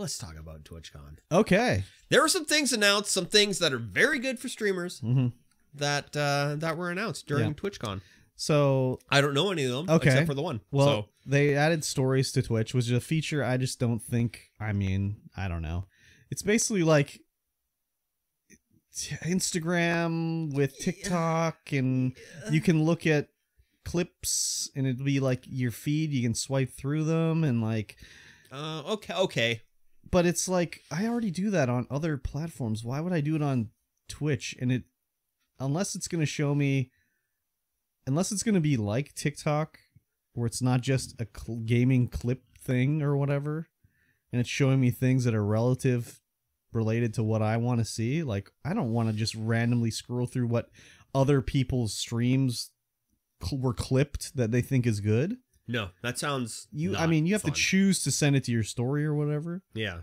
let's talk about TwitchCon. Okay. There were some things announced, some things that are very good for streamers that were announced during TwitchCon. So I don't know any of them except for the one. Well, they added stories to Twitch, which is a feature I just don't think. I mean, I don't know. It's basically like Instagram with TikTok, and you can look at clips, and it'll be like your feed. You can swipe through them, and like, okay. But it's like I already do that on other platforms. Why would I do it on Twitch? And unless it's going to show me. Unless it's going to be like TikTok, where it's not just a gaming clip thing or whatever, and it's showing me things that are related to what I want to see. Like, I don't want to just randomly scroll through what other people's streams were clipped that they think is good. No, that sounds you have to choose to send it to your story or whatever. Yeah.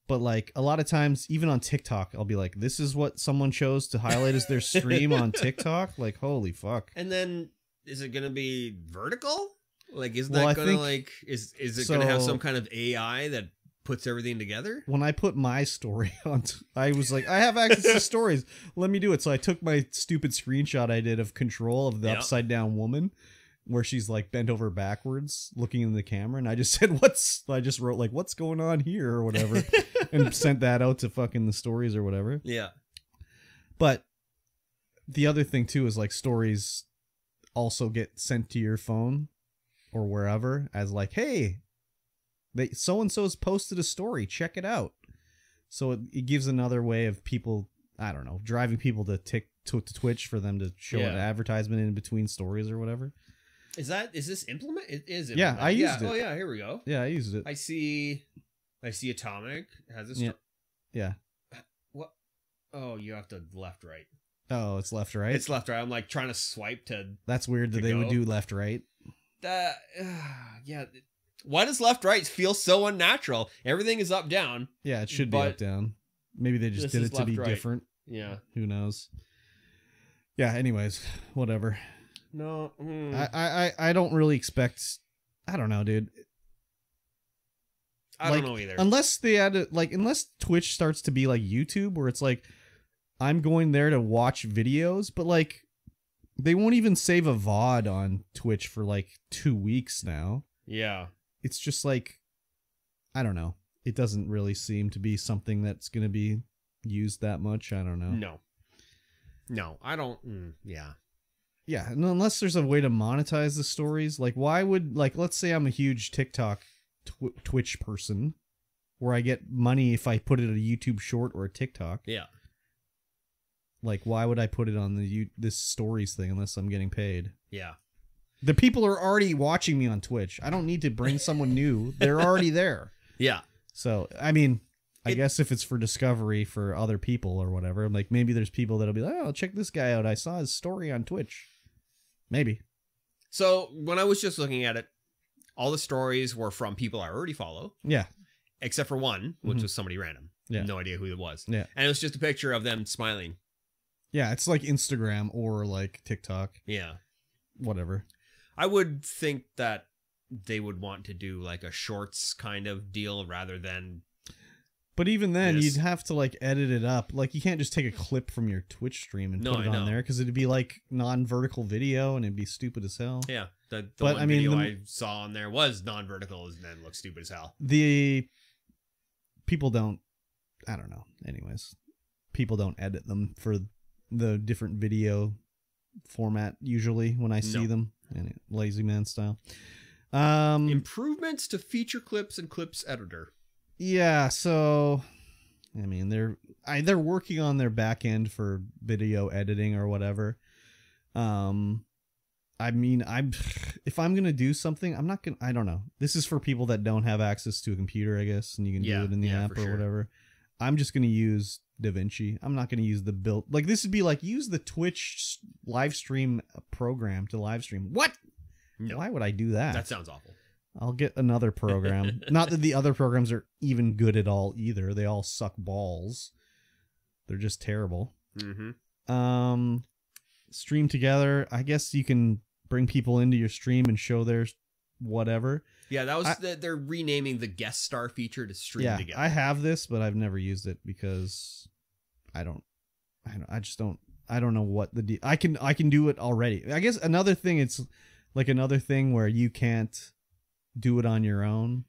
But like a lot of times, even on TikTok, I'll be like, this is what someone chose to highlight as their stream on TikTok. Like, holy fuck. And then is it going to be vertical? Like, isn't that going to like, is it going to have some kind of AI that puts everything together? When I put my story on, I was like, I have access to stories. Let me do it. So I took my stupid screenshot I did of Control of the upside down woman, where she's like bent over backwards looking in the camera, and I just said, I just wrote like, what's going on here or whatever, and sent that out to fucking the stories or whatever. Yeah. But the other thing too is like stories also get sent to your phone or wherever as like, hey, so-and-so's posted a story, check it out. So it gives another way of people, I don't know, driving people to Twitch for them to show an advertisement in between stories or whatever. Is this implement? It is. Yeah, I used it. Oh yeah, here we go. Yeah, I used it. I see Atomic has this. Yeah. What? Oh, you have to left right. Oh, it's left right. It's left right. I'm like trying to swipe to. That's weird that they would do left right. Yeah. Why does left right feel so unnatural? Everything is up down. Yeah, it should be up down. Maybe they just did it to be different. Yeah. Who knows? Yeah. Anyways, whatever. No, I don't really expect. I don't know, dude. I don't know either. Unless they add it, like, unless Twitch starts to be like YouTube, where it's like I'm going there to watch videos, but like they won't even save a VOD on Twitch for like 2 weeks now. Yeah, it's just like, I don't know. It doesn't really seem to be something that's going to be used that much. I don't know. No, I don't. Yeah. Yeah, and unless there's a way to monetize the stories, like why would, like, let's say I'm a huge TikTok Twitch person, where I get money if I put it a YouTube short or a TikTok. Yeah. Like, why would I put it on this stories thing unless I'm getting paid? Yeah. The people are already watching me on Twitch. I don't need to bring someone new. They're already there. Yeah. So, I mean, I guess if it's for discovery for other people or whatever, like maybe there's people that'll be like, oh, check this guy out. I saw his story on Twitch. Maybe. So when I was just looking at it, all the stories were from people I already follow. Yeah. Except for one, which was somebody random. Yeah. No idea who it was. Yeah. And it was just a picture of them smiling. Yeah, it's like Instagram or like TikTok. Yeah. Whatever. I would think that they would want to do like a shorts kind of deal rather than... But even then, you'd have to like edit it up. Like, you can't just take a clip from your Twitch stream and put it on there, because it'd be like non-vertical video and it'd be stupid as hell. Yeah, the one video I saw on there was non-vertical and then looked stupid as hell. The people don't, I don't know. Anyways, people don't edit them for the different video format usually when I see them, and lazy man style. Improvements to feature clips and clips editor. Yeah, so I mean they're working on their back end for video editing or whatever. I mean, if I'm gonna do something, I'm not gonna. I don't know. This is for people that don't have access to a computer, I guess, and you can do it in the app or whatever. I'm just gonna use DaVinci. I'm not gonna use the built. Like, this would be like, use the Twitch live stream program to live stream. What? No. Why would I do that? That sounds awful. I'll get another program. Not that the other programs are even good at all either. They all suck balls. They're just terrible. Mm-hmm. Stream together. I guess you can bring people into your stream and show their whatever. Yeah, that was they're renaming the guest star feature to stream together. I have this, but I've never used it because I don't know what I can do it already. I guess another thing, it's like another thing where you can't do it on your own.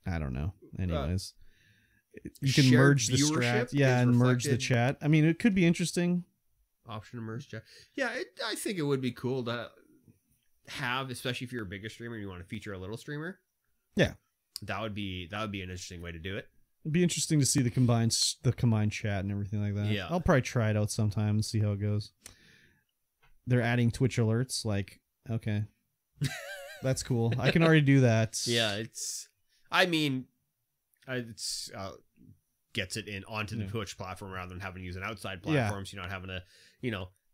I don't know. Anyways, you can merge the strat, and merge the chat. I mean, it could be interesting. Option to merge chat. Yeah, I think it would be cool to have, especially if you're a bigger streamer and you want to feature a little streamer. Yeah, that would be an interesting way to do it. It'd be interesting to see the combined chat and everything like that. Yeah, I'll probably try it out sometime and see how it goes. They're adding Twitch alerts. Like, okay, that's cool. I can already do that. Yeah, gets it in onto the Twitch platform rather than having to use an outside platform. So you're not having to,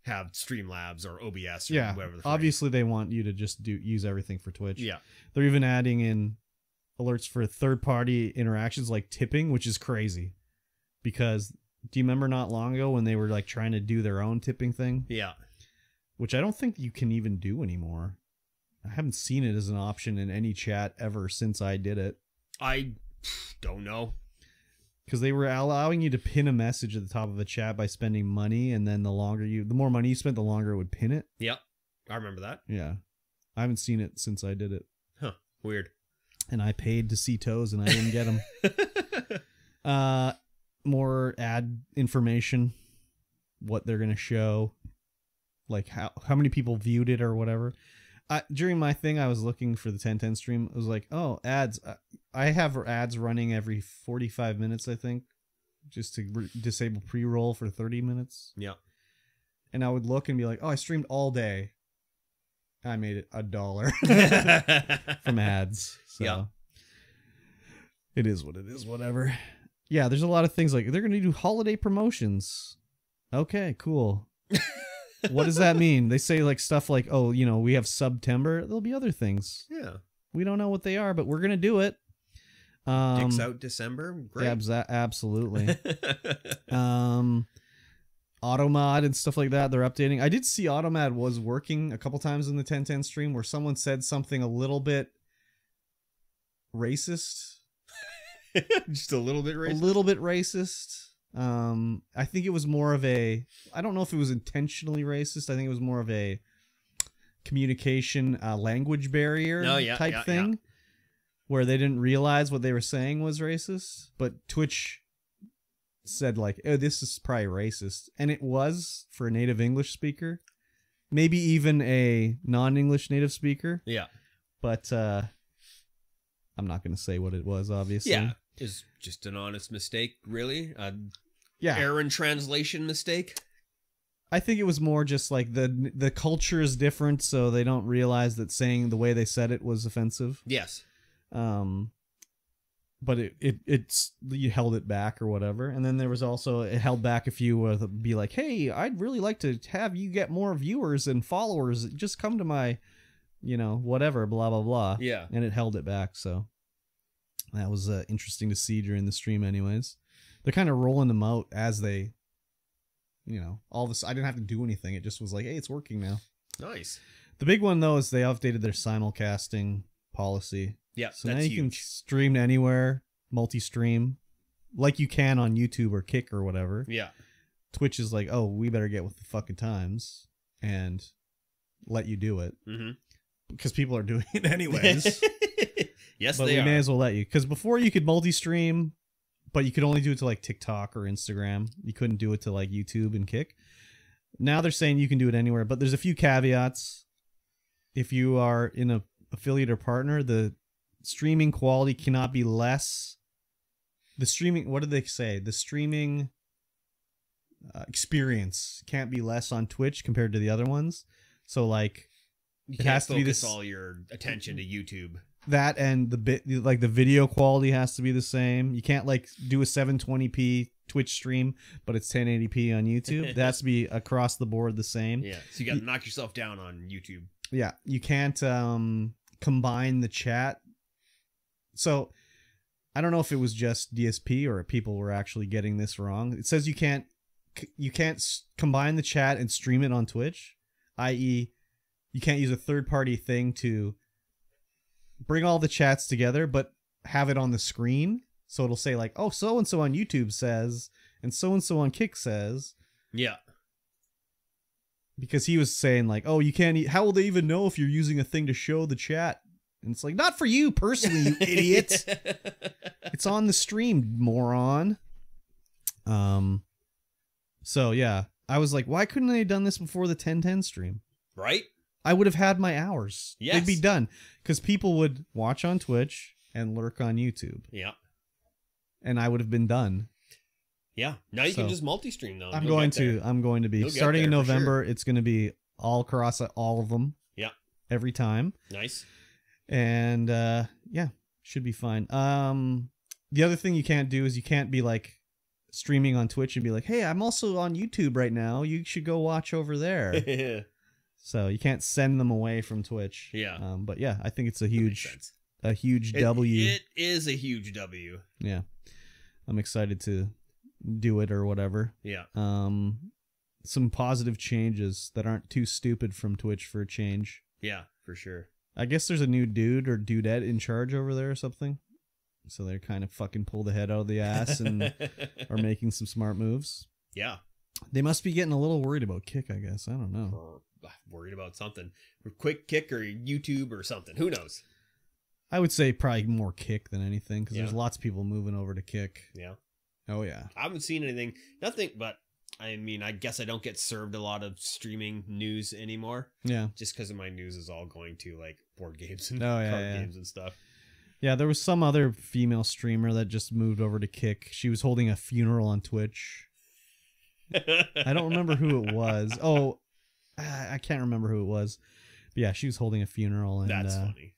have Streamlabs or OBS or whatever. Obviously they want you to just use everything for Twitch. Yeah. They're even adding in alerts for third-party interactions like tipping, which is crazy. Because do you remember not long ago when they were like trying to do their own tipping thing? Yeah. Which I don't think you can even do anymore. I haven't seen it as an option in any chat ever since I did it. I don't know. Because they were allowing you to pin a message at the top of a chat by spending money, and then the more money you spent, the longer it would pin it. Yep. I remember that. Yeah. I haven't seen it since I did it. Huh. Weird. And I paid to see toes, and I didn't get them. More ad information, what they're going to show, like how many people viewed it or whatever. During my thing, I was looking for the 1010 stream. It was like, oh, ads. I have ads running every 45 minutes, I think, just to disable pre-roll for 30 minutes. Yeah. And I would look and be like, oh, I streamed all day. I made it $1 from ads. So yeah. It is what it is, whatever. Yeah, there's a lot of things like they're going to do holiday promotions. Okay, cool. What does that mean? They say like stuff like, oh, we have September. There'll be other things. Yeah. We don't know what they are, but we're going to do it. Dicks out December. Great. Absolutely. Automod and stuff like that. They're updating. I did see Automod was working a couple times in the 1010 stream where someone said something a little bit racist. Just a little bit racist. A little bit racist. I think it was more of I don't know if it was intentionally racist. I think it was more of a communication language barrier type thing where they didn't realize what they were saying was racist. But Twitch said like, oh, this is probably racist. And it was for a native English speaker, maybe even a non-English native speaker. Yeah. But I'm not going to say what it was, obviously. Yeah. It's just an honest mistake, really. Error in translation mistake. I think it was more just like the culture is different, so they don't realize that saying the way they said it was offensive. Yes. But it's you held it back or whatever, and then there was also it held back a few would be like, hey, I'd really like to have you get more viewers and followers. Just come to my, whatever, blah blah blah. Yeah. And it held it back, so. That was interesting to see during the stream anyways. They're kind of rolling them out as they, all this. I didn't have to do anything. It just was like, hey, it's working now. Nice. The big one, though, is they updated their simulcasting policy. Yeah, so now you can stream anywhere, multi-stream, like you can on YouTube or Kick or whatever. Yeah. Twitch is like, oh, we better get with the fucking times and let you do it. Mm-hmm. Because people are doing it anyways. Yes, but we may as well let you. Because before you could multi-stream, but you could only do it to like TikTok or Instagram. You couldn't do it to like YouTube and Kick. Now they're saying you can do it anywhere, but there's a few caveats. If you are in a affiliate or partner, the streaming quality cannot be less. The streaming, what did they say? The streaming experience can't be less on Twitch compared to the other ones. So like, it has to focus all your attention to YouTube. That and the video quality has to be the same. You can't like do a 720p Twitch stream, but it's 1080p on YouTube. That has to be across the board the same. Yeah, so you got to knock yourself down on YouTube. Yeah, you can't combine the chat. So I don't know if it was just DSP or people were actually getting this wrong. It says you can't combine the chat and stream it on Twitch, i.e. you can't use a third-party thing to bring all the chats together, but have it on the screen. So it'll say like, oh, so-and-so on YouTube says, and so-and-so on Kick says. Yeah. Because he was saying like, oh, you can't, how will they even know if you're using a thing to show the chat? And it's like, not for you personally, you idiot. It's on the stream, moron. So yeah, I was like, why couldn't they have done this before the 10/10 stream? Right? I would have had my hours. Yes. They'd be done. Because people would watch on Twitch and lurk on YouTube. Yeah. And I would have been done. Yeah. Now you can just multi-stream though. I'm going to be. Starting in November, it's going to be all across all of them. Yeah. Every time. Nice. And yeah, should be fine. The other thing you can't do is you can't be like streaming on Twitch and be like, hey, I'm also on YouTube right now. You should go watch over there. So you can't send them away from Twitch. Yeah. But yeah, I think it's a huge W. It is a huge W. Yeah. I'm excited to do it or whatever. Yeah. Some positive changes that aren't too stupid from Twitch for a change. Yeah, for sure. I guess there's a new dude or dudette in charge over there or something. So they're kind of fucking pull the head out of the ass and are making some smart moves. Yeah. They must be getting a little worried about Kick, I guess. I don't know. Or worried about something. Quick Kick or YouTube or something. Who knows? I would say probably more Kick than anything because Yeah. there's lots of people moving over to Kick. Yeah. Oh, yeah. I haven't seen anything. Nothing, but I mean, I guess I don't get served a lot of streaming news anymore. Yeah. Just because of my news is all going to like board games and Oh, yeah, card yeah. games and stuff. Yeah, there was some other female streamer that just moved over to Kick. She was holding a funeral on Twitch. I don't remember who it was. Oh, I can't remember who it was. But yeah, she was holding a funeral. And, That's funny.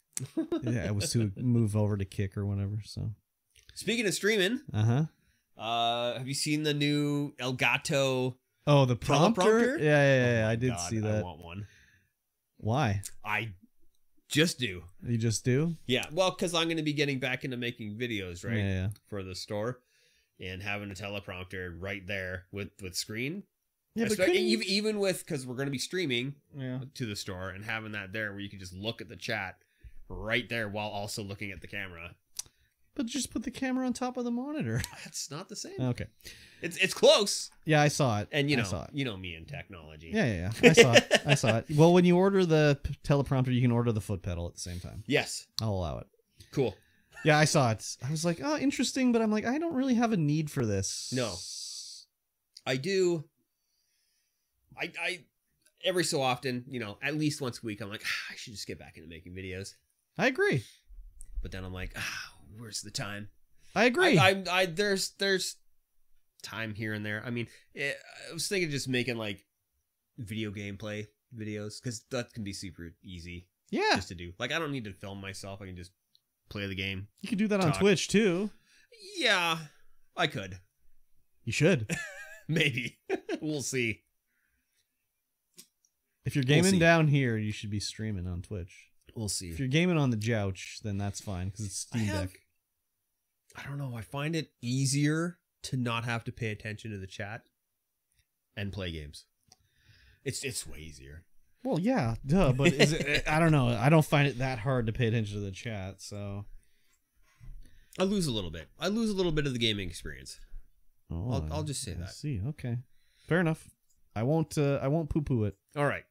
Yeah, it was to move over to Kick or whatever. So, Speaking of streaming, have you seen the new Elgato? Oh, the prompter? teleprompter? Yeah, Oh I did God, see that. I want one. Why? I just do. You just do? Yeah, well, because I'm going to be getting back into making videos, right? Yeah. For the store, and having a teleprompter right there with screen. Yeah, but even with, because we're going to be streaming yeah. to the store and having that there where you can just look at the chat right there while also looking at the camera. But just put the camera on top of the monitor. That's not the same. Okay. It's close. Yeah, I saw it. And I saw it. you know me and technology. Yeah. I saw it. Well, when you order the teleprompter, you can order the foot pedal at the same time. Yes. I'll allow it. Cool. Yeah, I saw it. I was like, oh, interesting, but I'm like, I don't really have a need for this. No. I do. I every so often, at least once a week, I'm like, I should just get back into making videos. I agree. But then I'm like, where's the time? I agree. There's time here and there. I mean, I was thinking of just making like video gameplay videos because that can be super easy. Yeah. Just to do. Like, I don't need to film myself. I can just play the game. You can do that on Twitch too. Yeah, I could. You should. Maybe. We'll see. If you're gaming down here, you should be streaming on Twitch. We'll see. If you're gaming on the Jouch, then that's fine because it's Steam Deck. I don't know. I find it easier to not have to pay attention to the chat and play games. It's way easier. Well, yeah, duh. But is it, I don't know. I don't find it that hard to pay attention to the chat. So I lose a little bit. I lose a little bit of the gaming experience. Oh, I'll just say that. See, okay, fair enough. I won't poo-poo it. All right.